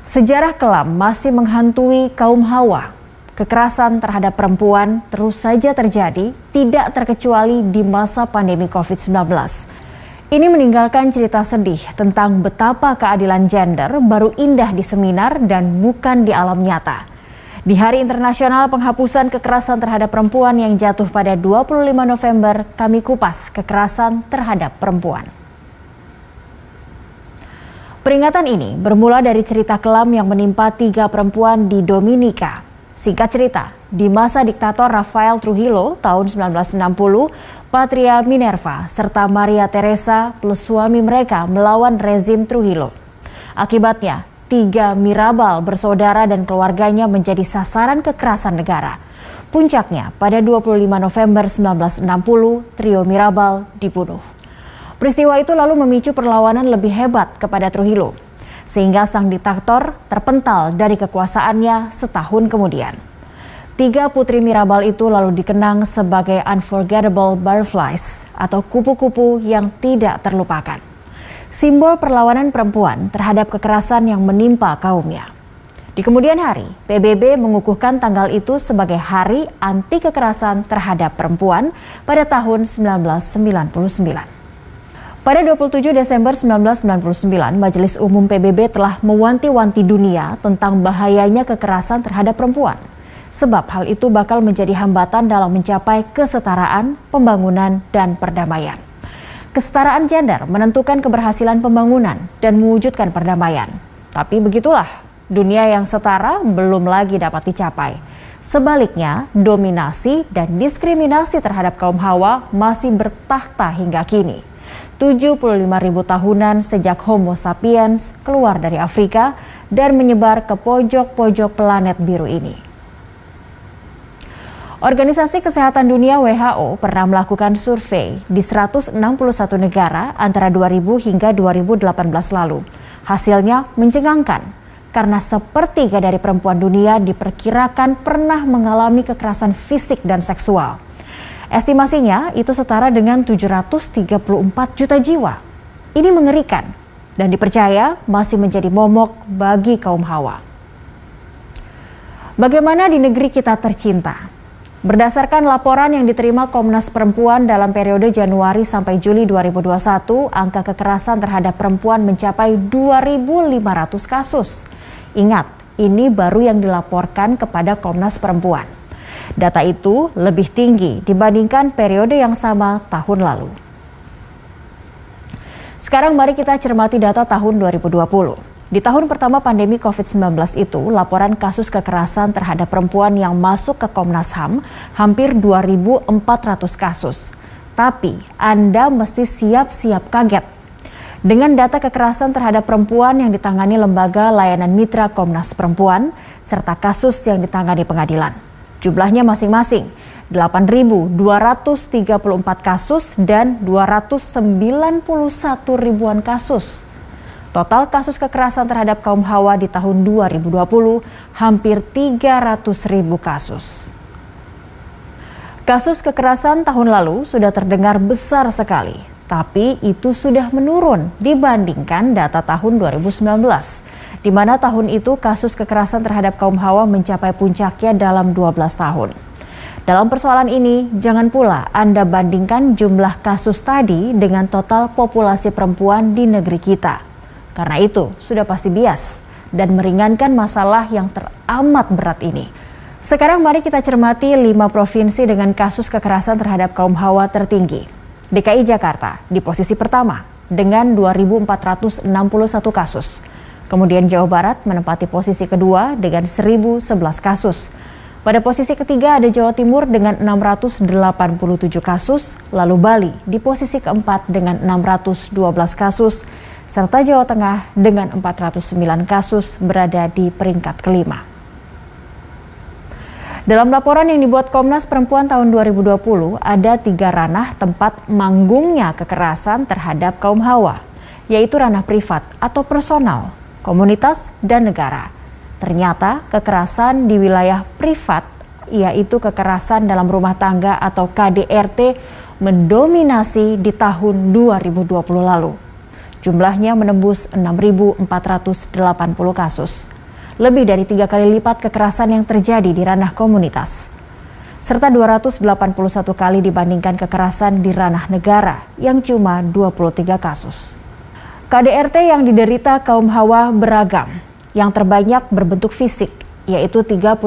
Sejarah kelam masih menghantui kaum Hawa. Kekerasan terhadap perempuan terus saja terjadi, tidak terkecuali di masa pandemi COVID-19. Ini meninggalkan cerita sedih tentang betapa keadilan gender baru indah di seminar dan bukan di alam nyata. Di Hari Internasional Penghapusan Kekerasan Terhadap Perempuan yang jatuh pada 25 November, kami kupas kekerasan terhadap perempuan. Peringatan ini bermula dari cerita kelam yang menimpa 3 perempuan di Dominika. Singkat cerita, di masa diktator Rafael Trujillo tahun 1960, Patria Minerva serta Maria Teresa plus suami mereka melawan rezim Trujillo. Akibatnya, 3 Mirabal bersaudara dan keluarganya menjadi sasaran kekerasan negara. Puncaknya, pada 25 November 1960, trio Mirabal dibunuh. Peristiwa itu lalu memicu perlawanan lebih hebat kepada Trujillo, sehingga sang diktator terpental dari kekuasaannya setahun kemudian. 3 putri Mirabal itu lalu dikenang sebagai unforgettable butterflies atau kupu-kupu yang tidak terlupakan. Simbol perlawanan perempuan terhadap kekerasan yang menimpa kaumnya. Di kemudian hari, PBB mengukuhkan tanggal itu sebagai Hari Anti Kekerasan Terhadap Perempuan pada tahun 1999. Pada 27 Desember 1999, Majelis Umum PBB telah mewanti-wanti dunia tentang bahayanya kekerasan terhadap perempuan. Sebab hal itu bakal menjadi hambatan dalam mencapai kesetaraan, pembangunan, dan perdamaian. Kesetaraan gender menentukan keberhasilan pembangunan dan mewujudkan perdamaian. Tapi begitulah, dunia yang setara belum lagi dapat dicapai. Sebaliknya, dominasi dan diskriminasi terhadap kaum Hawa masih bertakhta hingga kini. 75.000 tahunan sejak Homo sapiens keluar dari Afrika dan menyebar ke pojok-pojok planet biru ini. Organisasi Kesehatan Dunia WHO pernah melakukan survei di 161 negara antara 2000 hingga 2018 lalu. Hasilnya mencengangkan karena sepertiga dari perempuan dunia diperkirakan pernah mengalami kekerasan fisik dan seksual. Estimasinya itu setara dengan 734 juta jiwa. Ini mengerikan dan dipercaya masih menjadi momok bagi kaum Hawa. Bagaimana di negeri kita tercinta? Berdasarkan laporan yang diterima Komnas Perempuan dalam periode Januari sampai Juli 2021, angka kekerasan terhadap perempuan mencapai 2.500 kasus. Ingat, ini baru yang dilaporkan kepada Komnas Perempuan. Data itu lebih tinggi dibandingkan periode yang sama tahun lalu. Sekarang mari kita cermati data tahun 2020. Di tahun pertama pandemi COVID-19 itu, laporan kasus kekerasan terhadap perempuan yang masuk ke Komnas HAM hampir 2.400 kasus. Tapi Anda mesti siap-siap kaget dengan data kekerasan terhadap perempuan yang ditangani Lembaga Layanan Mitra Komnas Perempuan serta kasus yang ditangani pengadilan. Jumlahnya masing-masing 8.234 kasus dan 291 ribuan kasus. Total kasus kekerasan terhadap kaum Hawa di tahun 2020 hampir 300.000 kasus. Kasus kekerasan tahun lalu sudah terdengar besar sekali, tapi itu sudah menurun dibandingkan data tahun 2019. Di mana tahun itu kasus kekerasan terhadap kaum Hawa mencapai puncaknya dalam 12 tahun. Dalam persoalan ini, jangan pula Anda bandingkan jumlah kasus tadi dengan total populasi perempuan di negeri kita. Karena itu sudah pasti bias dan meringankan masalah yang teramat berat ini. Sekarang mari kita cermati 5 provinsi dengan kasus kekerasan terhadap kaum Hawa tertinggi. DKI Jakarta di posisi pertama dengan 2.461 kasus. Kemudian Jawa Barat menempati posisi kedua dengan 1.011 kasus. Pada posisi ketiga ada Jawa Timur dengan 687 kasus, lalu Bali di posisi keempat dengan 612 kasus, serta Jawa Tengah dengan 409 kasus berada di peringkat kelima. Dalam laporan yang dibuat Komnas Perempuan tahun 2020, ada 3 ranah tempat manggungnya kekerasan terhadap kaum Hawa, yaitu ranah privat atau personal, komunitas, dan negara. Ternyata kekerasan di wilayah privat, yaitu kekerasan dalam rumah tangga atau KDRT, mendominasi di tahun 2020 lalu. Jumlahnya menembus 6.480 kasus. lebih dari 3 kali lipat kekerasan yang terjadi di ranah komunitas, serta 281 kali dibandingkan kekerasan di ranah negara yang cuma 23 kasus. KDRT yang diderita kaum hawa beragam, yang terbanyak berbentuk fisik, yaitu 31%.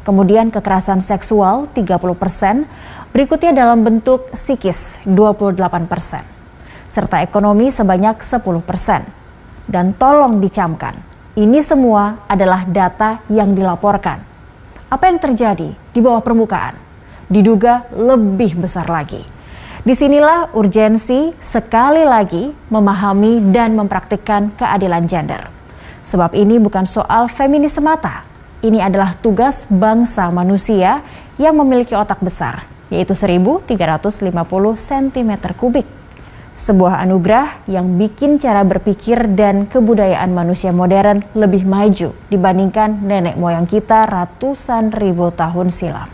Kemudian kekerasan seksual 30%, berikutnya dalam bentuk psikis 28%, serta ekonomi sebanyak 10%. Dan tolong dicamkan, ini semua adalah data yang dilaporkan. Apa yang terjadi di bawah permukaan diduga lebih besar lagi. Disinilah urgensi sekali lagi memahami dan mempraktikkan keadilan gender. Sebab ini bukan soal feminis semata. Ini adalah tugas bangsa manusia yang memiliki otak besar, yaitu 1.350 cm3. Sebuah anugerah yang bikin cara berpikir dan kebudayaan manusia modern lebih maju dibandingkan nenek moyang kita ratusan ribu tahun silam.